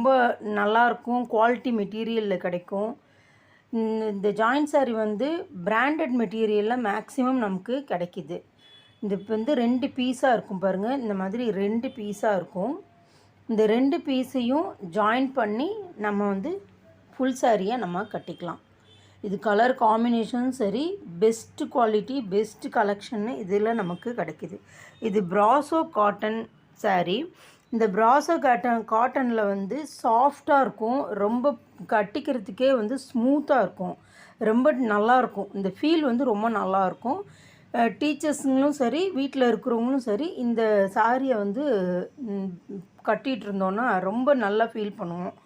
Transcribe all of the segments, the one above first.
ரொம்ப நல்லாயிருக்கும், குவாலிட்டி மெட்டீரியலில் கிடைக்கும். இந்த ஜாயிண்ட் சாரீ வந்து பிராண்டட் மெட்டீரியலில் மேக்ஸிமம் நமக்கு கிடைக்கிது. இது இப்போ வந்து 2 பீஸாக இருக்கும் பாருங்கள், இந்த மாதிரி 2 பீஸாக இருக்கும். இந்த 2 பீஸையும் ஜாயின் பண்ணி நம்ம வந்து ஃபுல் சாரியாக நம்ம கட்டிக்கலாம். இது கலர் காம்பினேஷனும் சரி, பெஸ்ட்டு குவாலிட்டி, பெஸ்ட்டு கலெக்ஷன்னு இதில் நமக்கு கிடைக்கிது. இது பிராசோ காட்டன் சாரீ. இந்த பிராசோ காட்டனில் வந்து சாஃப்டாக இருக்கும், ரொம்ப கட்டிக்கிறதுக்கே வந்து ஸ்மூத்தாக இருக்கும், ரொம்ப நல்லாயிருக்கும். இந்த ஃபீல் வந்து ரொம்ப நல்லாயிருக்கும். டீச்சர்ஸுங்களும் சரி, வீட்டில் இருக்கிறவங்களும் சரி, இந்த சாரியை வந்து கட்டிகிட்டு இருந்தோன்னா ரொம்ப நல்லா ஃபீல் பண்ணுவோம்.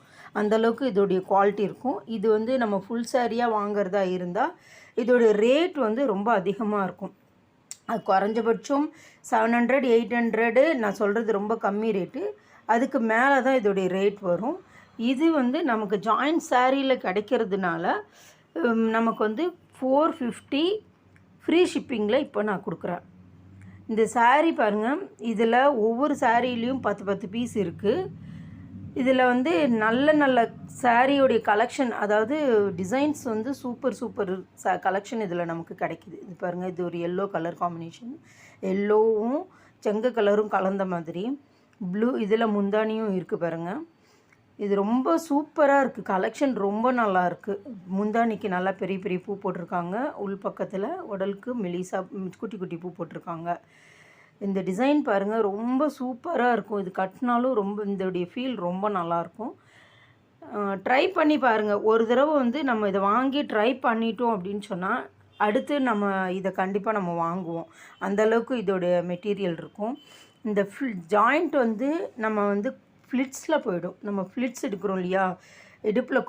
அந்தளவுக்கு இதோடைய குவாலிட்டி இருக்கும். இது வந்து நம்ம ஃபுல் சாரியாக வாங்கிறதா இருந்தால் இதோடைய ரேட் வந்து ரொம்ப அதிகமாக இருக்கும். அது குறைஞ்சபட்சம் 700 800 நான் சொல்கிறது ரொம்ப கம்மி ரேட்டு. அதுக்கு மேலே தான் இதோடைய ரேட் வரும். இது வந்து நமக்கு ஜாயிண்ட் சாரியில் கிடைக்கிறதுனால நமக்கு வந்து 450 ஃப்ரீ ஷிப்பிங்கில் இப்போ நான் கொடுக்குறேன். இந்த சாரீ பாருங்கள், இதில் ஒவ்வொரு சாரீலேயும் 10 பீஸ் இருக்குது. இதில் வந்து நல்ல நல்ல சாரியோடைய கலெக்ஷன், அதாவது டிசைன்ஸ் வந்து சூப்பர் கலெக்ஷன் இதில் நமக்கு கிடைக்கிது. இது பாருங்கள், இது ஒரு எல்லோ கலர் காம்பினேஷன், எல்லோவும் செங்க கலரும் கலந்த மாதிரி. ப்ளூ இதில் முந்தானியும் இருக்குது பாருங்கள். இது ரொம்ப சூப்பராக இருக்குது, கலெக்ஷன் ரொம்ப நல்லா இருக்குது. முந்தானிக்கு நல்லா பெரிய பெரிய பூ போட்டிருக்காங்க, உள் பக்கத்தில் உடலுக்கு மெலிசா குட்டி குட்டி பூ போட்டிருக்காங்க. இந்த டிசைன் பாருங்கள், ரொம்ப சூப்பராக இருக்கும். இது கட்டினாலும் ரொம்ப இதோடைய ஃபீல் ரொம்ப நல்லாயிருக்கும். ட்ரை பண்ணி பாருங்கள். ஒரு தடவை வந்து நம்ம இதை வாங்கி ட்ரை பண்ணிட்டோம் அப்படின்னு சொன்னால் அடுத்து நம்ம இதை கண்டிப்பாக நம்ம வாங்குவோம். அந்தளவுக்கு இதோடைய மெட்டீரியல் இருக்கும். இந்த ஜாயிண்ட் வந்து நம்ம வந்து ஃப்ளிட்ஸில் போயிடும். நம்ம ஃப்ளிட்ஸ் எடுக்கிறோம் இல்லையா, இடுப்பில்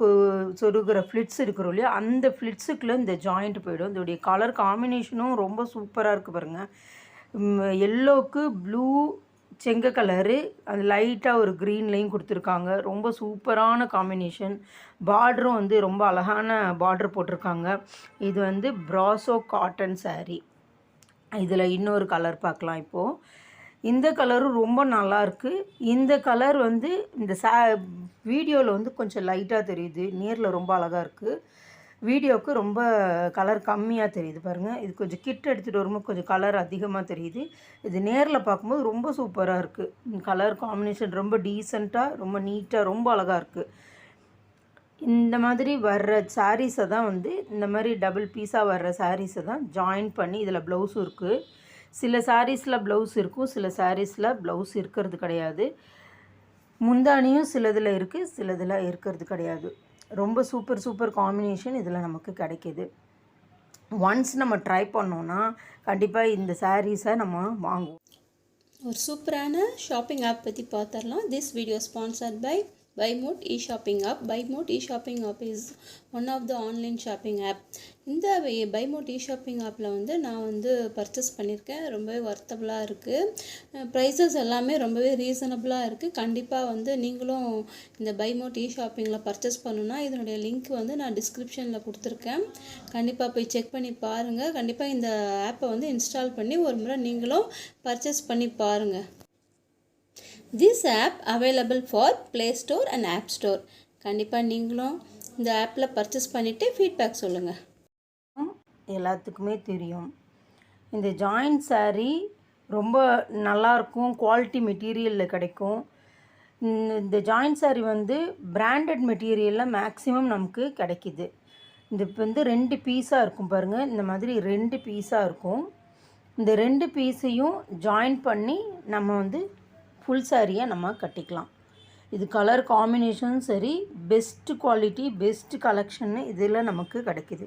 சொருகிற ஃப்ளிட்ஸ் எடுக்கிறோம் இல்லையா, அந்த ஃப்ளிட்ஸுக்குள்ளே இந்த ஜாயிண்ட் போயிடும். இதோடைய கலர் காம்பினேஷனும் ரொம்ப சூப்பராக இருக்குது பாருங்கள். எல்லோவுக்கு ப்ளூ செங்க கலரு, அது லைட்டாக ஒரு க்ரீன்லேயும் கொடுத்துருக்காங்க. ரொம்ப சூப்பரான காம்பினேஷன். பார்டரும் வந்து ரொம்ப அழகான பார்டர் போட்டிருக்காங்க. இது வந்து பிராசோ காட்டன் சாரீ. இதில் இன்னொரு கலர் பார்க்கலாம் இப்போது. இந்த கலரும் ரொம்ப நல்லாயிருக்கு. இந்த கலர் வந்து இந்த வீடியோவில் வந்து கொஞ்சம் லைட்டாக தெரியுது, நேரில் ரொம்ப அழகாக இருக்குது. வீடியோவுக்கு ரொம்ப கலர் கம்மியாக தெரியுது பாருங்கள். இது கொஞ்சம் கிட்ட எடுத்துகிட்டு வரும்போது கொஞ்சம் கலர் அதிகமாக தெரியுது. இது நேரில் பார்க்கும்போது ரொம்ப சூப்பராக இருக்குது. கலர் காம்பினேஷன் ரொம்ப டீசெண்டாக, ரொம்ப நீட்டாக, ரொம்ப அழகாக இருக்குது. இந்த மாதிரி வர்ற சாரீஸை தான் வந்து இந்த மாதிரி டபுள் பீஸாக வர்ற சாரீஸை தான் ஜாயின் பண்ணி, இதில் ப்ளவுஸும் இருக்குது. சில சாரீஸில் ப்ளவுஸ் இருக்கும், சில சாரீஸில் ப்ளவுஸ் இருக்கிறது கிடையாது. முந்தானியும் சிலதில் இருக்குது, சிலதில் இருக்கிறது கிடையாது. ரொம்ப சூப்பர் காம்பினேஷன் இதில் நமக்கு கிடைக்கிது. ஒன்ஸ் நம்ம ட்ரை பண்ணோன்னா கண்டிப்பாக இந்த சாரீஸை நம்ம வாங்குவோம். ஒரு சூப்பரான ஷாப்பிங் ஆப் பற்றி பார்த்துடலாம். This video sponsored by BuyMode e-shopping app. BuyMode e-shopping app is one of the online shopping app. இந்த BuyMode e-shopping appல வந்து நான் வந்து பர்ச்சேஸ் பண்ணியிருக்கேன். ரொம்பவே வர்த்தபுளாக இருக்குது. ப்ரைஸஸ் எல்லாமே ரொம்பவே ரீசனபுளாக இருக்குது. கண்டிப்பாக வந்து நீங்களும் இந்த BuyMode e-shoppingல பர்ச்சேஸ் பண்ணணுன்னா இதனுடைய லிங்க் வந்து நான் டிஸ்கிரிப்ஷனில் கொடுத்துருக்கேன். கண்டிப்பாக போய் செக் பண்ணி பாருங்கள். கண்டிப்பாக இந்த ஆப்பை வந்து இன்ஸ்டால் பண்ணி ஒரு முறை நீங்களும் பர்ச்சேஸ் பண்ணி பாருங்கள். This app available for Play Store and App Store. கண்டிப்பாக நீங்களும் இந்த ஆப்பில் பர்ச்சேஸ் பண்ணிவிட்டு ஃபீட்பேக் சொல்லுங்கள். எல்லாத்துக்குமே தெரியும், இந்த ஜாயிண்ட் சாரீ ரொம்ப நல்லாயிருக்கும், குவாலிட்டி மெட்டீரியலில் கிடைக்கும். இந்த ஜாயிண்ட் சாரீ வந்து பிராண்டட் மெட்டீரியலில் மேக்ஸிமம் நமக்கு கிடைக்கிது. இந்த இப்போ வந்து 2 பீஸாக இருக்கும் பாருங்கள், இந்த மாதிரி 2 பீஸாக இருக்கும். இந்த 2 பீஸையும் ஜாயின் பண்ணி நம்ம வந்து ஃபுல் சாரியாக நம்ம கட்டிக்கலாம். இது கலர் காம்பினேஷனும் சரி, பெஸ்ட்டு குவாலிட்டி, பெஸ்ட்டு கலெக்ஷன்னு இதில் நமக்கு கிடைக்கிது.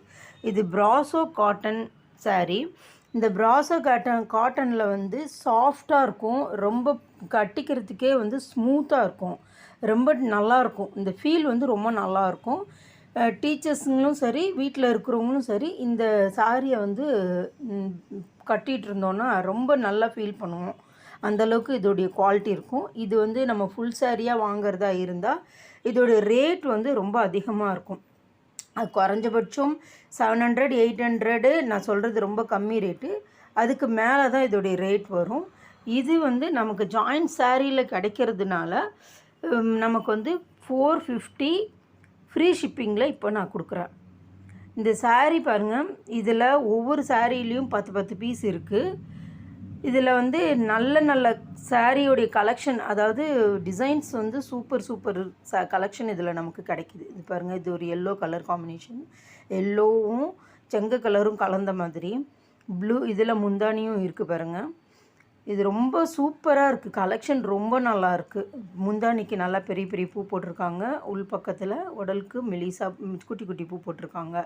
இது பிராசோ காட்டன் சாரீ. இந்த பிராசோ காட்டனில் வந்து சாஃப்டாக இருக்கும், ரொம்ப கட்டிக்கிறதுக்கே வந்து ஸ்மூத்தாக இருக்கும், ரொம்ப நல்லாயிருக்கும். இந்த ஃபீல் வந்து ரொம்ப நல்லாயிருக்கும். டீச்சர்ஸுங்களும் சரி, வீட்டில் இருக்கிறவங்களும் சரி, இந்த சாரியை வந்து கட்டிகிட்டு இருந்தோன்னா ரொம்ப நல்லா ஃபீல் பண்ணுவோம். அந்தளவுக்கு இதோடைய குவாலிட்டி இருக்கும். இது வந்து நம்ம ஃபுல் சாரியாக வாங்கிறதா இருந்தால் இதோடைய ரேட் வந்து ரொம்ப அதிகமாக இருக்கும். அது குறைஞ்சபட்சம் 700 800 நான் சொல்கிறது ரொம்ப கம்மி ரேட்டு. அதுக்கு மேலே தான் இதோடைய ரேட் வரும். இது வந்து நமக்கு ஜாயிண்ட் சாரியில் கிடைக்கிறதுனால நமக்கு வந்து 450 ஃப்ரீ ஷிப்பிங்கில் இப்போ நான் கொடுக்குறேன். இந்த saree பாருங்கள், இதில் ஒவ்வொரு சாரீலேயும் 10 பீஸ் இருக்குது. இதில் வந்து நல்ல நல்ல சாரியோடைய கலெக்ஷன், அதாவது டிசைன்ஸ் வந்து சூப்பர் கலெக்ஷன் இதில் நமக்கு கிடைக்கிது. இது பாருங்கள், இது ஒரு எல்லோ கலர் காம்பினேஷன், எல்லோவும் செங்க கலரும் கலந்த மாதிரி. ப்ளூ இதில் முந்தானியும் இருக்குது பாருங்கள். இது ரொம்ப சூப்பராக இருக்குது, கலெக்ஷன் ரொம்ப நல்லா இருக்குது. முந்தானிக்கு நல்லா பெரிய பெரிய பூ போட்டிருக்காங்க, உள் பக்கத்தில் உடலுக்கு மெலிசா குட்டி குட்டி பூ போட்டிருக்காங்க.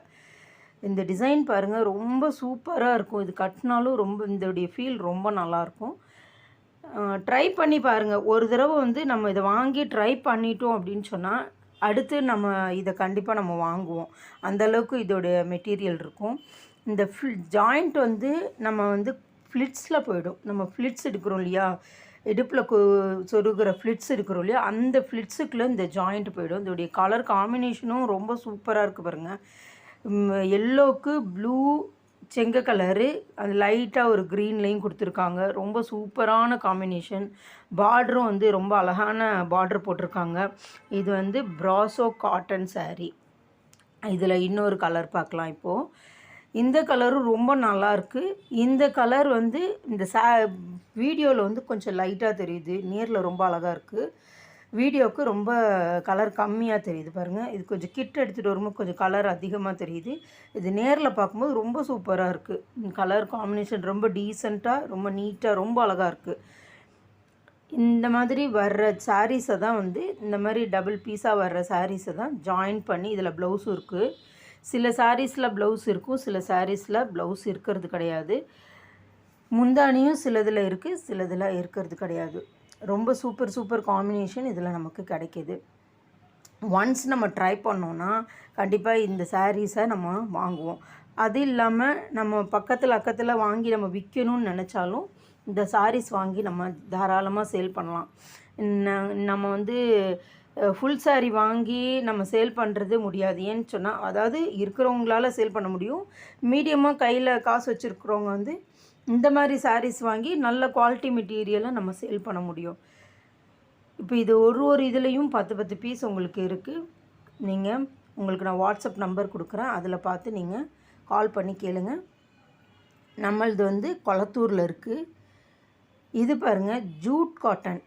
இந்த டிசைன் பாருங்கள், ரொம்ப சூப்பராக இருக்கும். இது கட்டினாலும் ரொம்ப இதோடைய ஃபீல் ரொம்ப நல்லாயிருக்கும். ட்ரை பண்ணி பாருங்கள். ஒரு தடவை வந்து நம்ம இதை வாங்கி ட்ரை பண்ணிட்டோம் அப்படின்னு சொன்னால் அடுத்து நம்ம இதை கண்டிப்பாக நம்ம வாங்குவோம். அந்தளவுக்கு இதோடைய மெட்டீரியல் இருக்கும். இந்த ஜாயிண்ட் வந்து நம்ம வந்து ஃப்ளிட்ஸில் போயிடும். நம்ம ஃப்ளிட்ஸ் எடுக்கிறோம் இல்லையா, இடுப்பில் சொருகிற ஃப்ளிட்ஸ் எடுக்கிறோம் இல்லையா, அந்த ஃப்ளிட்ஸுக்குள்ளே இந்த ஜாயிண்ட் போயிடும். இதோடைய கலர் காம்பினேஷனும் ரொம்ப சூப்பராக இருக்குது பாருங்கள். எல்லோவுக்கு ப்ளூ செங்க கலரு, அது லைட்டாக ஒரு க்ரீன்லேயும் கொடுத்துருக்காங்க. ரொம்ப சூப்பரான காம்பினேஷன். பார்டரும் வந்து ரொம்ப அழகான பார்டர் போட்டிருக்காங்க. இது வந்து ப்ராசோ காட்டன் saree. இதில் இன்னொரு கலர் பார்க்கலாம் இப்போது. இந்த கலரும் ரொம்ப நல்லாயிருக்கு. இந்த கலர் வந்து இந்த வீடியோவில் வந்து கொஞ்சம் லைட்டாக தெரியுது, நேரில் ரொம்ப அழகாக இருக்குது. வீடியோவுக்கு ரொம்ப கலர் கம்மியாக தெரியுது பாருங்கள். இது கொஞ்சம் கிட்ட எடுத்துகிட்டு வரும்போது கொஞ்சம் கலர் அதிகமாக தெரியுது. இது நேரில் பார்க்கும்போது ரொம்ப சூப்பராக இருக்குது. கலர் காம்பினேஷன் ரொம்ப டீசெண்டாக, ரொம்ப நீட்டாக, ரொம்ப அழகாக இருக்குது. இந்த மாதிரி வர்ற சாரீஸை தான் வந்து இந்த மாதிரி டபுள் பீஸாக வர்ற சாரீஸை தான் ஜாயின் பண்ணி இதில் ப்ளவுஸும் இருக்குது. சில சாரீஸில் ப்ளவுஸ் இருக்கும், சில சாரீஸில் ப்ளவுஸ் இருக்கிறது கிடையாது. முந்தானியும் சிலதில் இருக்குது, சிலதில் இருக்கிறது கிடையாது. ரொம்ப சூப்பர் காம்பினேஷன் இதில் நமக்கு கிடைக்கிது. ஒன்ஸ் நம்ம ட்ரை பண்ணோன்னா கண்டிப்பாக இந்த சாரீஸை நம்ம வாங்குவோம். அது இல்லாமல் நம்ம அக்கத்தில் வாங்கி நம்ம விற்கணும்னு நினச்சாலும் இந்த சாரீஸ் வாங்கி நம்ம தாராளமாக சேல் பண்ணலாம். நம்ம வந்து ஃபுல் saree வாங்கி நம்ம சேல் பண்ணுறது முடியாது. ஏன்னு சொன்னால், அதாவது இருக்கிறவங்களால சேல் பண்ண முடியும். மீடியமாக கையில் காசு வச்சுருக்கிறவங்க வந்து இந்த மாதிரி sarees வாங்கி நல்ல குவாலிட்டி மெட்டீரியலை நம்ம சேல் பண்ண முடியும். இப்போ இது ஒரு இதுலேயும் 10 பீஸ் உங்களுக்கு இருக்குது. உங்களுக்கு நான் வாட்ஸ்அப் நம்பர் கொடுக்குறேன், அதில் பார்த்து நீங்கள் கால் பண்ணி கேளுங்க. நம்மளது வந்து கொளத்தூரில் இருக்குது. இது பாருங்கள், ஜூட் காட்டன்.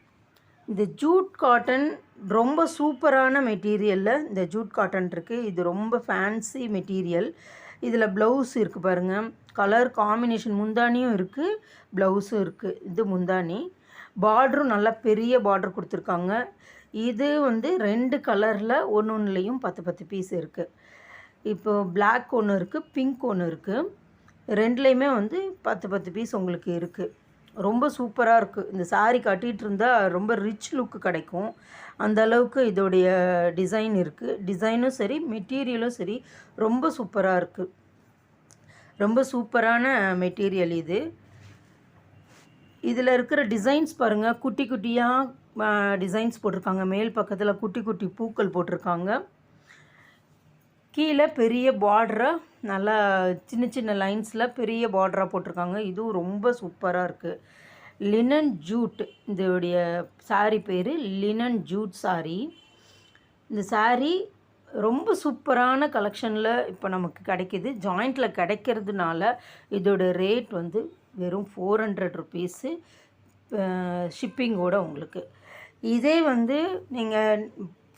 இந்த ஜூட் காட்டன் ரொம்ப சூப்பரான மெட்டீரியலில் இந்த ஜூட் காட்டன் இருக்குது. இது ரொம்ப ஃபேன்சி மெட்டீரியல். இதில் ப்ளவுஸ் இருக்குது பாருங்கள், கலர் காம்பினேஷன். முந்தானியும் இருக்குது, ப்ளவுஸும் இருக்குது. இது முந்தானி. பார்டரும் நல்லா பெரிய பார்டர் கொடுத்துருக்காங்க. இது வந்து 2 கலரில் ஒன்றுலேயும் 10 பீஸ் இருக்குது. இப்போது பிளாக் ஒன்று இருக்குது, பிங்க் ஒன்று இருக்குது. ரெண்டுலேயுமே வந்து 10 பீஸ் உங்களுக்கு இருக்குது. ரொம்ப சூப்பராக இருக்குது. இந்த saree கட்டிகிட்டு இருந்தால் ரொம்ப ரிச் லுக்கு கிடைக்கும். அந்த அளவுக்கு இதோடைய டிசைன் இருக்குது. டிசைனும் சரி, மெட்டீரியலும் சரி, ரொம்ப சூப்பராக இருக்குது. ரொம்ப சூப்பரான மெட்டீரியல் இது. இதில் இருக்கிற டிசைன்ஸ் பாருங்கள், குட்டி குட்டியாக டிசைன்ஸ் போட்டிருக்காங்க. மேல் பக்கத்தில் குட்டி குட்டி பூக்கள் போட்டிருக்காங்க. கீழே பெரிய பார்டராக நல்லா சின்ன லைன்ஸில் பெரிய பார்டராக போட்டிருக்காங்க. இதுவும் ரொம்ப சூப்பராக இருக்குது. லினன் ஜூட், இதோடைய saree பேர் லினன் ஜூட் saree. இந்த saree ரொம்ப சூப்பரான கலெக்ஷனில் இப்போ நமக்கு கிடைக்கிது. ஜாயிண்டில் கிடைக்கிறதுனால இதோட ரேட் வந்து வெறும் 400 ருபீஸு ஷிப்பிங்கோடு உங்களுக்கு. இதே வந்து நீங்கள்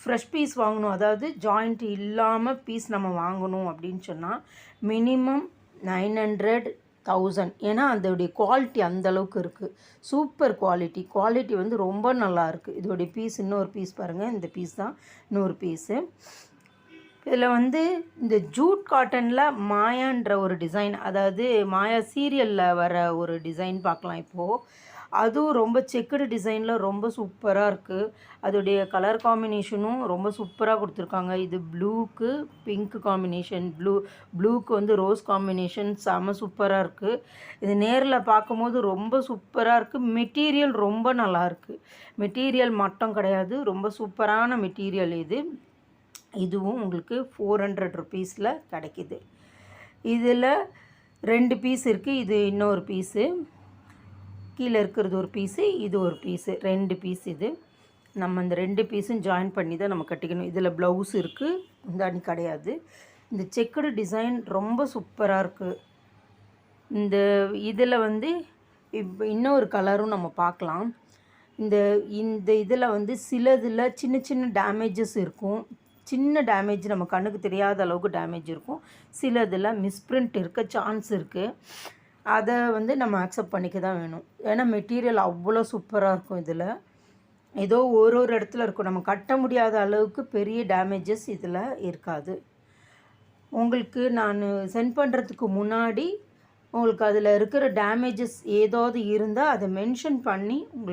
ஃப்ரெஷ் பீஸ் வாங்கணும், அதாவது ஜாயிண்ட் இல்லாமல் பீஸ் நம்ம வாங்கணும் அப்படின்னு சொன்னால் மினிமம் 900, 1000. ஏன்னா அதோடைய குவாலிட்டி அந்தளவுக்கு இருக்குது. சூப்பர் குவாலிட்டி வந்து ரொம்ப நல்லா இருக்குது. இதோடைய பீஸ் இன்னொரு பீஸ் பாருங்கள், இந்த பீஸ் தான் இன்னொரு பீஸு. இதில் வந்து இந்த ஜூட் காட்டனில் மாயான்ற ஒரு டிசைன், அதாவது மாயா சீரியலில் வர ஒரு டிசைன் பார்க்கலாம் இப்போது. அதுவும் ரொம்ப செக்குடு டிசைனில் ரொம்ப சூப்பராக இருக்குது. அதோடைய கலர் காம்பினேஷனும் ரொம்ப சூப்பராக கொடுத்துருக்காங்க. இது ப்ளூக்கு பிங்க் காம்பினேஷன், ப்ளூக்கு வந்து ரோஸ் காம்பினேஷன் செம சூப்பராக இருக்குது. இது நேரில் பார்க்கும்போது ரொம்ப சூப்பராக இருக்குது. மெட்டீரியல் ரொம்ப நல்லாயிருக்கு. மெட்டீரியல் மட்டும் கிடையாது, ரொம்ப சூப்பரான மெட்டீரியல் இது. இதுவும் உங்களுக்கு 400 ருபீஸில் கிடைக்கிது. இதில் 2 பீஸ் இருக்குது. இது இன்னொரு பீஸு, கீழே இருக்கிறது ஒரு பீஸு, இது ஒரு பீஸு, 2 பீஸ். இது நம்ம இந்த 2 பீஸும் ஜாயின் பண்ணி தான் நம்ம கட்டிக்கணும். இதில் ப்ளவுஸ் இருக்குது, முந்தானி கிடையாது. இந்த செக்குடு டிசைன் ரொம்ப சூப்பராக இருக்குது. இந்த இதில் வந்து இப்போ இன்னொரு கலரும் நம்ம பார்க்கலாம். இந்த இந்த இதில் வந்து சிலதில் சின்ன சின்ன டேமேஜஸ் இருக்கும். சின்ன டேமேஜ் நம்ம கண்ணுக்கு தெரியாத அளவுக்கு டேமேஜ் இருக்கும். சிலதில் மிஸ்பிரிண்ட் இருக்க சான்ஸ் இருக்குது. அதை வந்து நம்ம அக்செப்ட் பண்ணிக்க தான் வேணும். ஏன்னா மெட்டீரியல் அவ்வளோ சூப்பராக இருக்கும். இதில் ஏதோ ஒரு இடத்துல இருக்கும், நம்ம கட்ட முடியாத அளவுக்கு பெரிய டேமேஜஸ் இதில் இருக்காது. உங்களுக்கு நான் சென்ட் பண்ணுறதுக்கு முன்னாடி உங்களுக்கு அதில் இருக்கிற டேமேஜஸ் ஏதாவது இருந்தால் அதை மென்ஷன் பண்ணி உங்களுக்கு